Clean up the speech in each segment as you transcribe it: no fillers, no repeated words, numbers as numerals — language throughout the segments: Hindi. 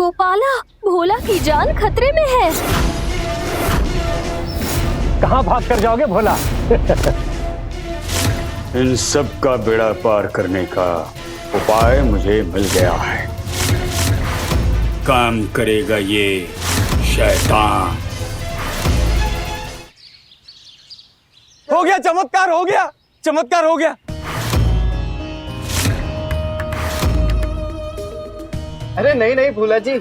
गोपाला, भोला की जान खतरे में है। कहाँ भाग कर जाओगे भोला? इन सब का बेड़ा पार करने का उपाय मुझे मिल गया है। काम करेगा ये शैतान। हो गया, चमत्कार हो गया, चमत्कार हो गया। अरे नहीं नहीं भोला जी,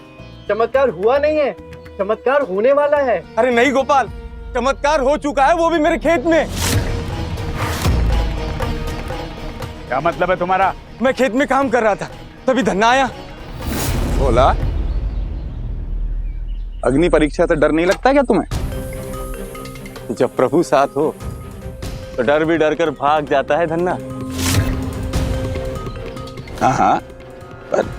चमत्कार हुआ नहीं है, चमत्कार होने वाला है। अरे नहीं गोपाल, चमत्कार हो चुका है, वो भी मेरे खेत में। क्या मतलब है तुम्हारा? मैं खेत में काम कर रहा था, तभी धन्ना आया। भोला, अग्नि परीक्षा से डर नहीं लगता क्या तुम्हें? जब प्रभु साथ हो तो डर भी डर कर भाग जाता है धन्ना। हाँ, पर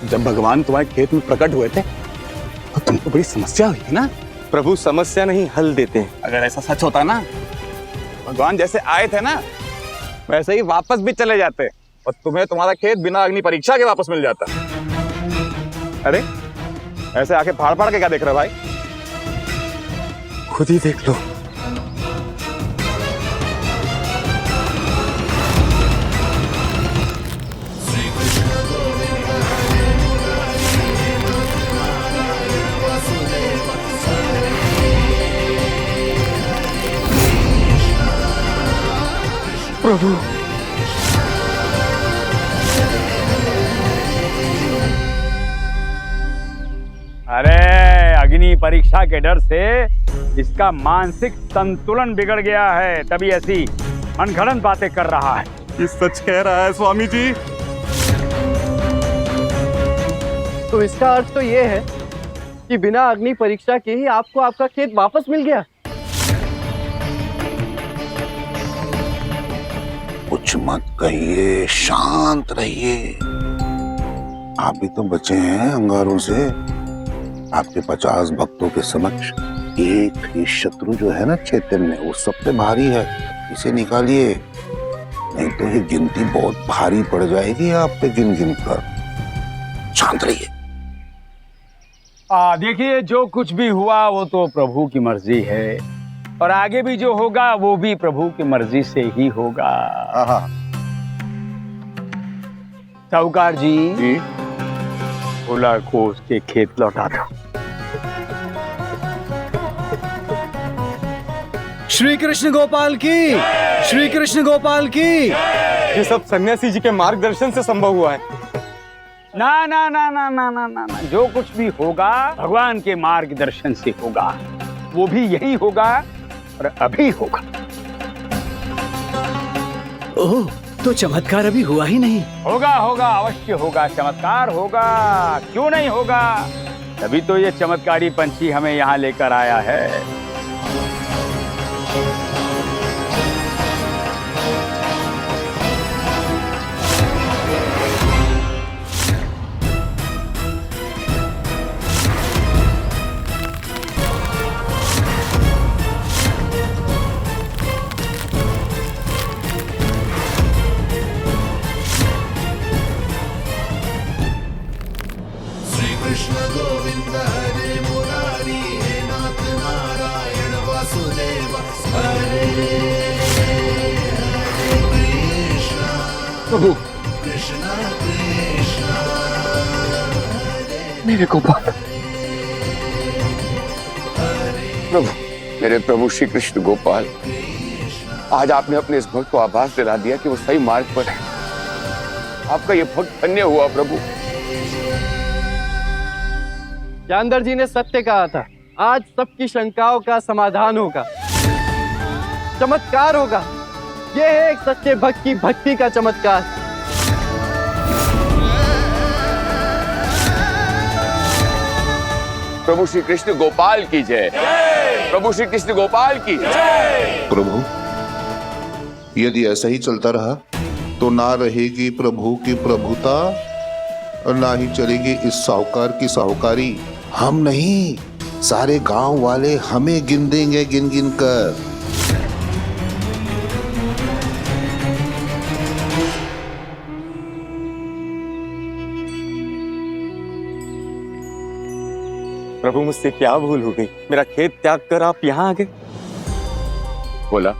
जब भगवान तुम्हारे खेत में प्रकट हुए थे तो तुमको बड़ी समस्या हुई थी ना? प्रभु समस्या नहीं, हल देते हैं। अगर ऐसा सच होता ना, भगवान जैसे आए थे ना वैसे ही वापस भी चले जाते और तुम्हें तुम्हारा खेत बिना अग्नि परीक्षा के वापस मिल जाता। अरे ऐसे आके फाड़ फाड़ के क्या देख रहे हो भाई? खुद ही देख लो। प्रभु, अरे अग्नि परीक्षा के डर से इसका मानसिक संतुलन बिगड़ गया है, तभी ऐसी अनगढ़ंत बातें कर रहा है। ये सच कह रहा है स्वामी जी। तो इसका अर्थ तो ये है कि बिना अग्नि परीक्षा के ही आपको आपका खेत वापस मिल गया। कुछ मत कहिए, शांत रहिए। आप भी तो बचे हैं अंगारों से। आपके 50 भक्तों के समक्ष एक ही शत्रु जो है ना चैतन्य, वो सब पे भारी है। इसे निकालिए, नहीं तो ये गिनती बहुत भारी पड़ जाएगी आप पे गिन गिन कर। शांत रहिए। देखिए, जो कुछ भी हुआ वो तो प्रभु की मर्जी है, और आगे भी जो होगा वो भी प्रभु की मर्जी से ही होगा। साहूकार जी, भोला को उसके खेत लौटा दो। श्री कृष्ण गोपाल की, श्री कृष्ण गोपाल की। ये सब सन्यासी जी के मार्गदर्शन से संभव हुआ है। ना ना ना ना ना ना ना ना, जो कुछ भी होगा भगवान के मार्गदर्शन से होगा, वो भी यही होगा और अभी होगा। ओह, तो चमत्कार अभी हुआ ही नहीं। होगा होगा, अवश्य होगा, चमत्कार होगा, क्यों नहीं होगा? तभी तो ये चमत्कारी पंछी हमें यहाँ लेकर आया है। कृष्ण गोविंद हरे मुरारी, हे नाथ नारायण वासुदेव, हरे हरे कृष्णा प्रभु, कृष्णा कृष्णा मेरे गोपाल। प्रभु, मेरे प्रभु श्री कृष्ण गोपाल, आज आपने अपने इस भक्त को आभास दिला दिया कि वो सही मार्ग पर है। आपका ये भक्त धन्य हुआ प्रभु। जानदर जी ने सत्य कहा था, आज सबकी शंकाओं का समाधान होगा, चमत्कार होगा। यह है एक सच्चे भक्त की भक्ति का चमत्कार। प्रभु श्री कृष्ण गोपाल की जय। प्रभु श्री कृष्ण गोपाल की जय। प्रभु, यदि ऐसा ही चलता रहा तो ना रहेगी प्रभु की प्रभुता और ना ही चलेगी इस साहूकार की साहूकारी। हम नहीं, सारे गांव वाले हमें गिन देंगे गिन गिन कर। प्रभु मुझसे क्या भूल हो गई, मेरा खेत त्याग कर आप यहाँ आ गए। बोला,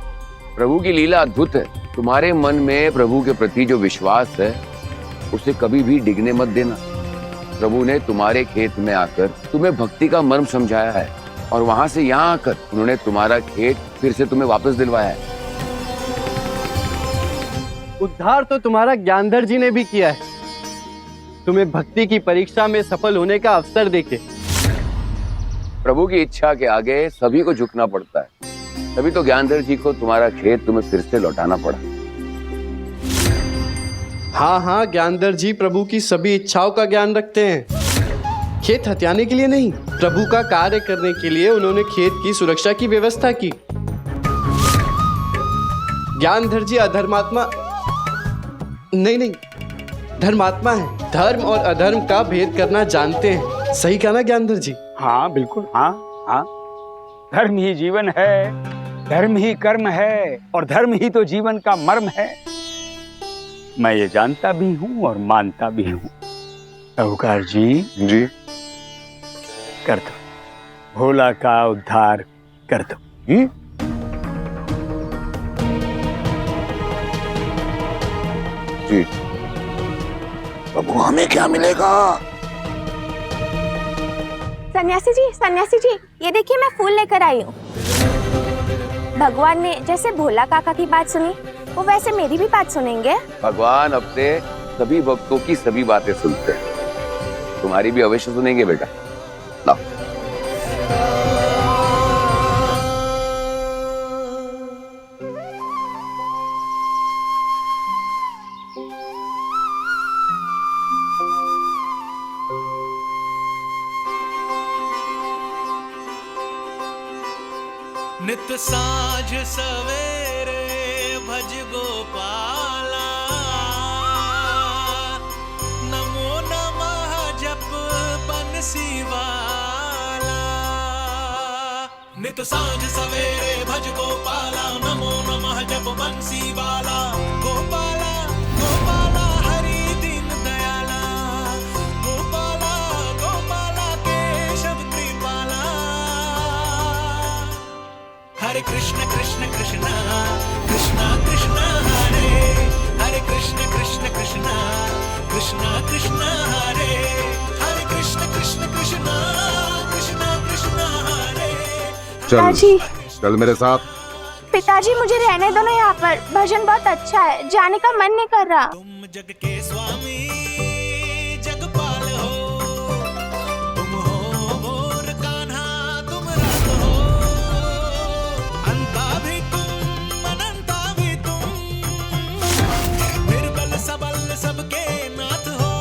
प्रभु की लीला अद्भुत है। तुम्हारे मन में प्रभु के प्रति जो विश्वास है उसे कभी भी डिगने मत देना। प्रभु ने तुम्हारे खेत में आकर तुम्हें भक्ति का मर्म समझाया है और वहां से यहाँ आकर उन्होंने तुम्हारा खेत फिर से तुम्हें वापस दिलवाया है। उद्धार तो तुम्हारा ज्ञानधर जी ने भी किया है, तुम्हें भक्ति की परीक्षा में सफल होने का अवसर देके। प्रभु की इच्छा के आगे सभी को झुकना पड़ता है, तभी तो ज्ञानधर जी को तुम्हारा खेत तुम्हें फिर से लौटाना पड़ा। हाँ हाँ, ज्ञानधर जी प्रभु की सभी इच्छाओं का ज्ञान रखते हैं। खेत हथियाने के लिए नहीं, प्रभु का कार्य करने के लिए उन्होंने खेत की सुरक्षा की व्यवस्था की। ज्ञानधर जी अधर्मात्मा नहीं, धर्मात्मा है। धर्म और अधर्म का भेद करना जानते हैं। सही कहा ना ज्ञानधर जी? हाँ बिल्कुल, हाँ हाँ। धर्म ही जीवन है, धर्म ही कर्म है और धर्म ही तो जीवन का मर्म है। मैं ये जानता भी हूँ और मानता भी हूँ। साहूकार जी जी कर दो, भोला का उद्धार कर दो। जी प्रभु, हमें क्या मिलेगा? सन्यासी जी, ये देखिए मैं फूल लेकर आई हूँ। भगवान ने जैसे भोला काका की बात सुनी, वो वैसे मेरी भी बात सुनेंगे। भगवान अब से सभी भक्तों की सभी बातें सुनते हैं, तुम्हारी भी अवश्य सुनेंगे बेटा। लाओ। नित साँझ सवेरे भज गोपाला, नमो नमः जप बंसी वाला। नित साँझ सवेरे भज गोपाला, नमो नमः जप बंसी वाला। गोपाला गोपाला हरि दीन दयाला, गोपाला गोपाला केशव कृपाला। हरे कृष्ण कृष्ण कृष्ण कृष्ण कृष्ण हरे हरे, कृष्ण कृष्ण कृष्ण कृष्ण कृष्ण हरे हरे, कृष्ण कृष्ण कृष्ण कृष्ण कृष्ण हरे। पिताजी, चल मेरे साथ। पिताजी मुझे रहने दो ना यहाँ पर, भजन बहुत अच्छा है, जाने का मन नहीं कर रहा। तुम जग के स्वामी जगपाल हो, तुम हो मोर कान्हा तुम रात हो। अंता भी तुम अनंता भी तुम, निर्बल सबल सबके नाथ हो।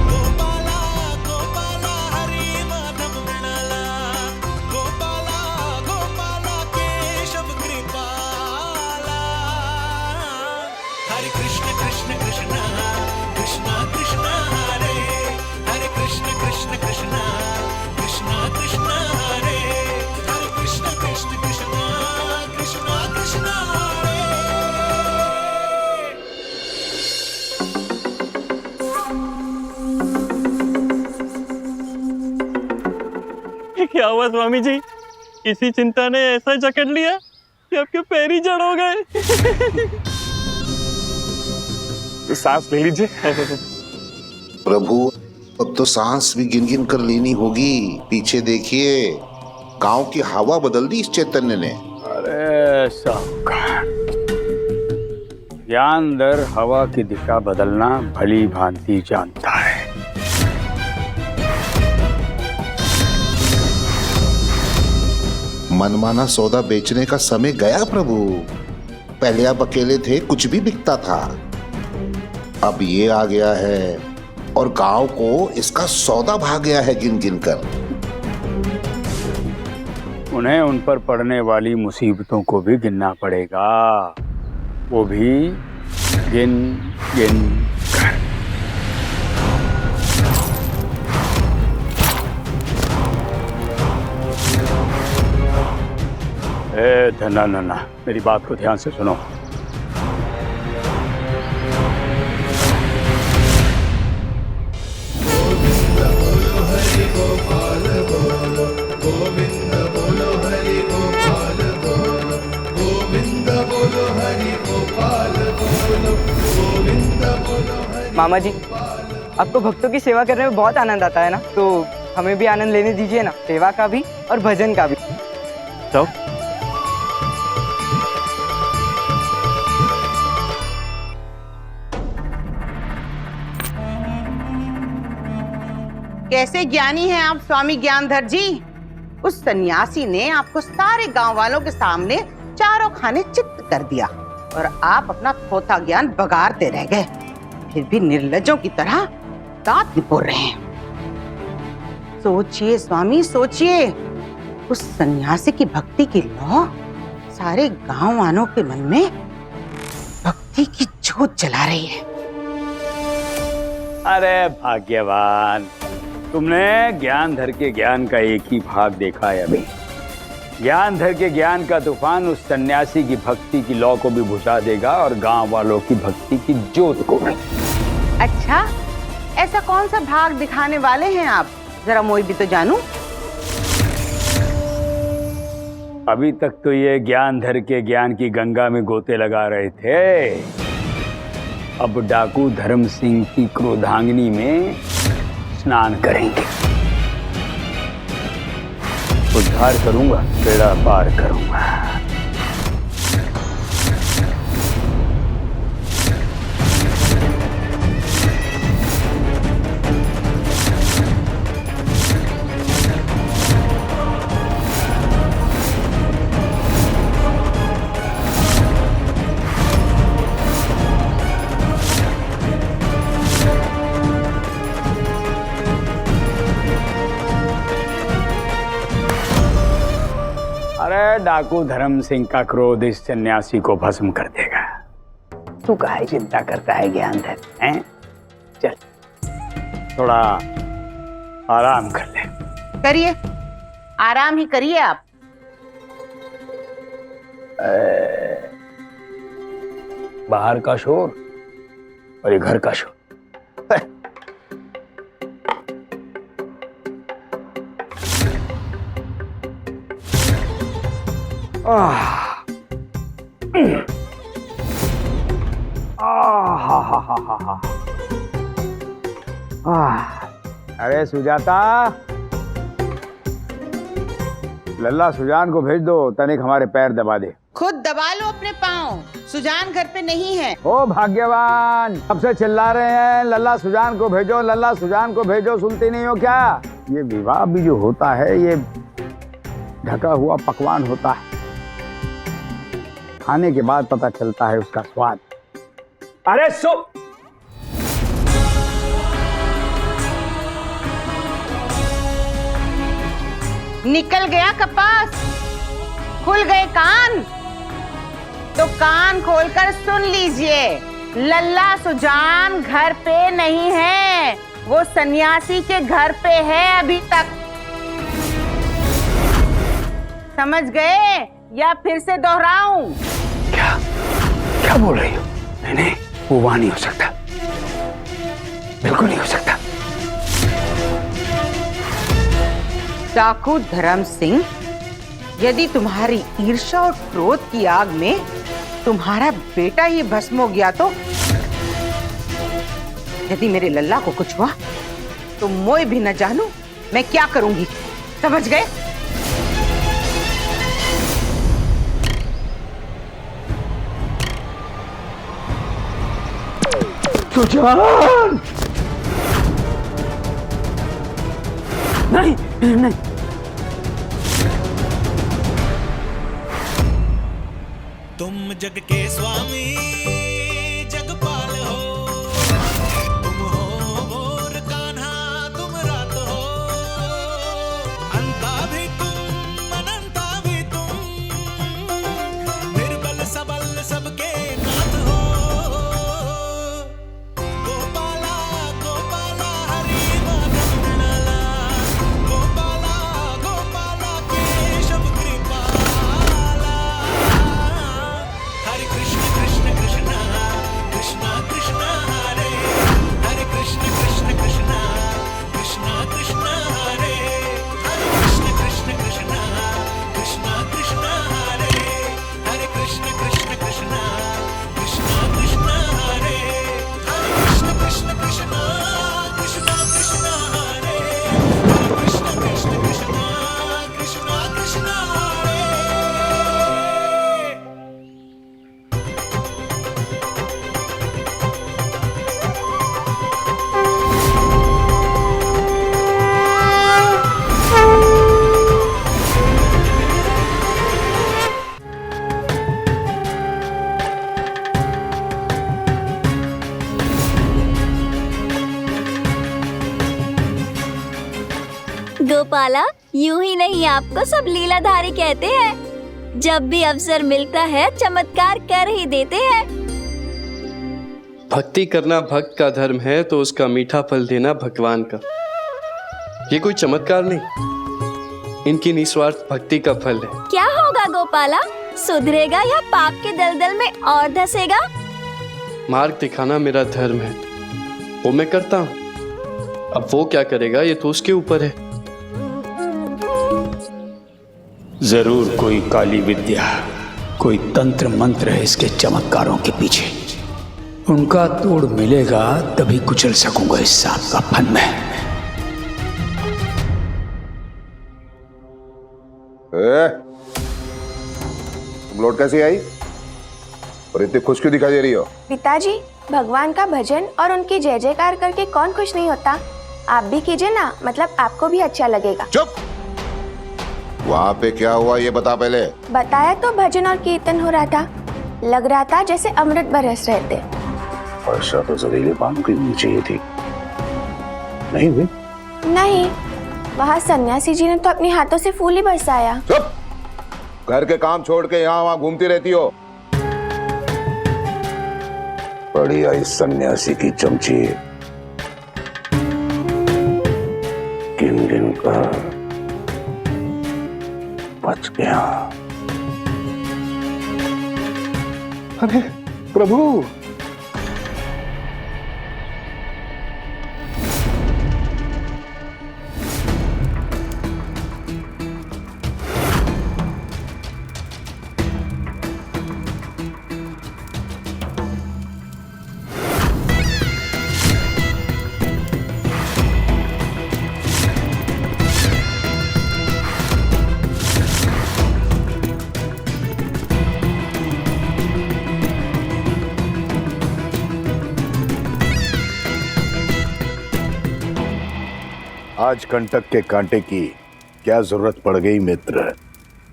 गोपाला गोपाला हरि माधव मृणाला, गोपाला गोपाला केशव कृपाला। हरे कृष्ण कृष्ण कृष्ण कृष्ण कृष्ण हरे हरे, कृष्ण कृष्ण कृष्ण कृष्ण कृष्ण हरे हरे, कृष्ण कृष्ण कृष्ण कृष्ण कृष्ण हरे। क्या हुआ स्वामी जी, किसी चिंता ने ऐसा जकड़ लिया कि आपके पैर ही जड़ हो गए। सांस ले लीजिए। प्रभु, अब तो सांस भी गिन गिन कर लेनी होगी। पीछे देखिए, गांव की हवा बदल दी इस चैतन्य ने। अरे साहूकार, ज्ञानधर हवा की दिशा बदलना भली भांति जानता है। मनमाना सौदा बेचने का समय गया प्रभु। पहले आप अकेले थे, कुछ भी बिकता था। अब ये आ गया है और गांव को इसका सौदा भाग गया है गिन गिन कर। उन्हें उन पर पड़ने वाली मुसीबतों को भी गिनना पड़ेगा, वो भी गिन गिन कर। ना ना ना, मेरी बात को ध्यान से सुनो। हरे मामा जी, आपको भक्तों की सेवा करने में बहुत आनंद आता है ना, तो हमें भी आनंद लेने दीजिए ना, सेवा का भी और भजन का भी। तो कैसे ज्ञानी हैं आप स्वामी ज्ञानधर जी। उस सन्यासी ने आपको सारे गांव वालों के सामने चारों खाने चित्त कर दिया और आप अपना थोथा ज्ञान बगाड़ते रह गए, फिर भी निर्लज्जों की तरह दांत निपोड़ रहे हैं। सोचिए स्वामी सोचिए, उस सन्यासी की भक्ति की लौ सारे गांव वालों के मन में भक्ति की जोत जला रही है। अरे भाग्यवान, तुमने ज्ञानधर के ज्ञान का एक ही भाग देखा है अभी। ज्ञानधर के ज्ञान का तूफान उस सन्यासी की भक्ति की लौ को भी बुझा देगा और गांव वालों की भक्ति की जोत को भी। अच्छा, ऐसा कौन सा भाग दिखाने वाले हैं आप, जरा मोई भी तो जानूं। अभी तक तो ये ज्ञानधर के ज्ञान की गंगा में गोते लगा रहे थे, अब डाकू धर्म सिंह की क्रोधांगिनी में स्नान करेंगे। उद्धार करूंगा, बेड़ा पार करूंगा। अरे डाकू धर्म सिंह का क्रोध इस सन्यासी को भस्म कर देगा। तू काहे चिंता करता है ज्ञानधर, हैं? चल थोड़ा आराम कर ले। करिए, आराम ही करिए आप। बाहर का शोर और ये घर का शोर। अरे सुजाता, लल्ला सुजान को भेज दो, तनिक हमारे पैर दबा दे। खुद दबा लो अपने पाँव, सुजान घर पे नहीं है। ओ भाग्यवान, अब से चिल्ला रहे हैं लल्ला सुजान को भेजो, लल्ला सुजान को भेजो, सुनती नहीं हो क्या? ये विवाह भी जो होता है ये ढका हुआ पकवान होता है, खाने के बाद पता चलता है उसका स्वाद। अरे निकल गया कपास, खुल गए कान, तो कान खोलकर सुन लीजिए, लल्ला सुजान घर पे नहीं है, वो सन्यासी के घर पे है अभी तक। समझ गए या फिर से दोहराऊं? क्या क्या बोल रही हो? नहीं, वो वहां नहीं हो सकता, बिल्कुल नहीं हो सकता। डाकू धर्म सिंह, यदि तुम्हारी ईर्ष्या और क्रोध की आग में तुम्हारा बेटा ही भस्म हो गया तो यदि मेरे लल्ला को कुछ हुआ तो मैं भी न जानू मैं क्या करूंगी। समझ गए? सुजान! नहीं नहीं, तुम जग के स्वामी जगपाल हो, तुम हो मोर कान्हा तुम रात हो, अंता भी तुम अनंता भी तुम, निर्बल सबल सबके नाथ हो। गोपाला गोपाला हरि माधव नला, गोपाला गोपाला केशव कृपाला, हरे कृष्ण कृष्ण कृष्ण गोपाला, यूं ही नहीं आपको सब लीलाधारी कहते हैं। जब भी अवसर मिलता है चमत्कार कर ही देते हैं। भक्ति करना भक्त का धर्म है तो उसका मीठा फल देना भगवान का। ये कोई चमत्कार नहीं, इनकी निस्वार्थ भक्ति का फल है। क्या होगा गोपाला, सुधरेगा या पाप के दलदल में और धसेगा? मार्ग दिखाना मेरा धर्म है, वो मैं करता हूँ। अब वो क्या करेगा ये तो उसके ऊपर है। जरूर कोई काली विद्या, कोई तंत्र मंत्र है इसके चमत्कारों के पीछे। उनका तोड़ मिलेगा तभी कुचल सकूंगा इस सांप का फन में। तुम लौट कैसे आई और इतनी खुश क्यों दिखाई दे रही हो? पिताजी, भगवान का भजन और उनकी जय जयकार करके कौन खुश नहीं होता। आप भी कीजिए ना, मतलब आपको भी अच्छा लगेगा। चुप! वहाँ पे क्या हुआ ये बता पहले। बताया तो भजन और कीर्तन हो रहा था, लग रहा था जैसे अमृत बरस रहे थे। वर्षा तो जहरीले पानी की होनी चाहिए थी, नहीं हुई? नहीं, वहाँ सन्यासी जी ने तो अपने हाथों से फूल ही बरसाया। चुप! घर के काम छोड़ के यहाँ वहाँ घूमती रहती हो। बड़ी आई सन्यासी की चमची, गिन गिन कर बच गया। अरे प्रभु, आज कंटक के कांटे की क्या जरूरत पड़ गई मित्र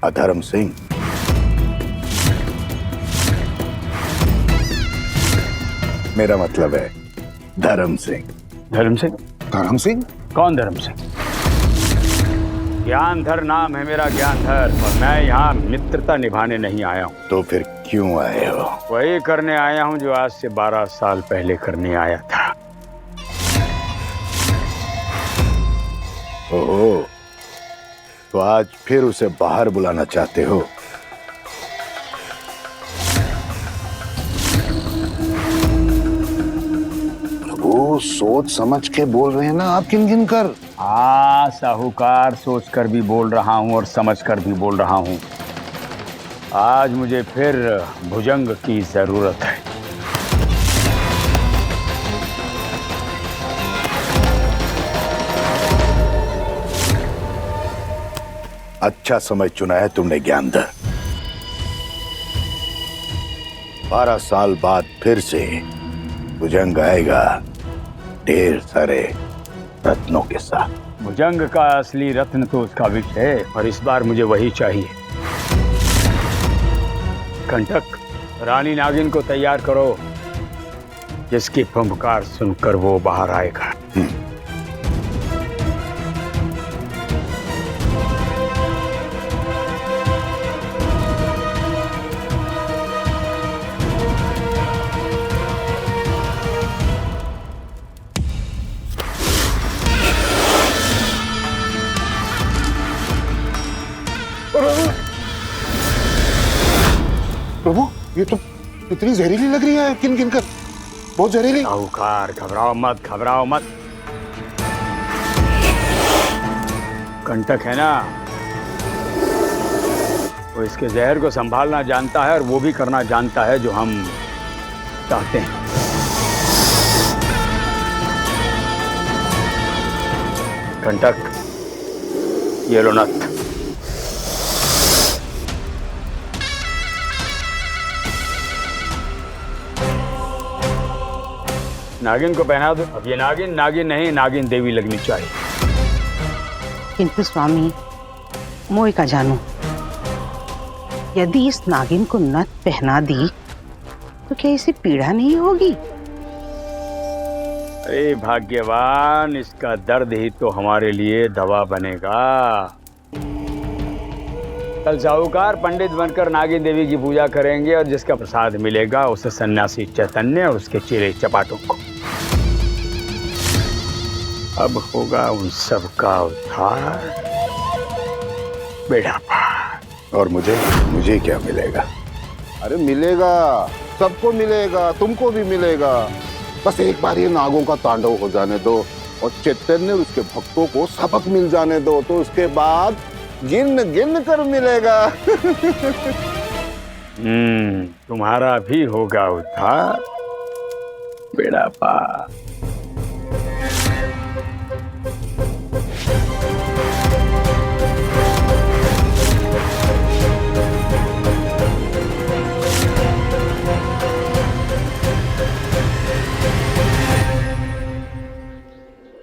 अधर्म सिंह? मेरा मतलब है धर्म सिंह। धर्म सिंह? धर्म सिंह? कौन धर्म सिंह? ज्ञानधर नाम है मेरा, ज्ञानधर। और मैं यहाँ मित्रता निभाने नहीं आया हूँ। तो फिर क्यों आए हो? वही करने आया हूँ जो आज से 12 साल पहले करने आया था। ओहो, तो आज फिर उसे बाहर बुलाना चाहते हो? प्रभु, सोच समझ के बोल रहे हैं ना आप, गिन गिन कर। हाँ साहूकार, सोच कर भी बोल रहा हूँ और समझ कर भी बोल रहा हूँ। आज मुझे फिर भुजंग की जरूरत है। अच्छा समय चुना है तुमने ज्ञानधर। 12 साल बाद फिर से भुजंग आएगा ढेर सारे रत्नों के साथ। भुजंग का असली रत्न तो उसका विष है और इस बार मुझे वही चाहिए। कंटक, रानी नागिन को तैयार करो, जिसकी फंफकार सुनकर वो बाहर आएगा। प्रभु, ये तो इतनी जहरीली लग रही है, गिन गिन कर। बहुत जहरीली। साहूकार, घबराओ मत, घबराओ मत। कंटक है ना, वो इसके जहर को संभालना जानता है और वो भी करना जानता है जो हम चाहते हैं। कंटक, ये लो नथ। नागिन को पहना दो। अब ये नागिन नागिन नहीं, नागिन देवी लगनी चाहिए। किंतु स्वामी, मोई का जानू, यदि इस नागिन को नथ पहना दी तो क्या इसे पीड़ा नहीं होगी? अरे भाग्यवान, इसका दर्द ही तो हमारे लिए दवा बनेगा। कल साहूकार पंडित बनकर नागिन देवी की पूजा करेंगे और जिसका प्रसाद मिलेगा उसे सन्यासी चैतन्य और उसके चेले चपाटों को। अब होगा उन सब का उद्धार, बेड़ा पार। और मुझे क्या मिलेगा? अरे मिलेगा, सबको मिलेगा, तुमको भी मिलेगा। बस एक बार ये नागों का तांडव हो जाने दो और चैतन्य और उसके भक्तों को सबक मिल जाने दो, तो उसके बाद गिन गिन कर मिलेगा। तुम्हारा भी होगा उद्धार, बेड़ा पार।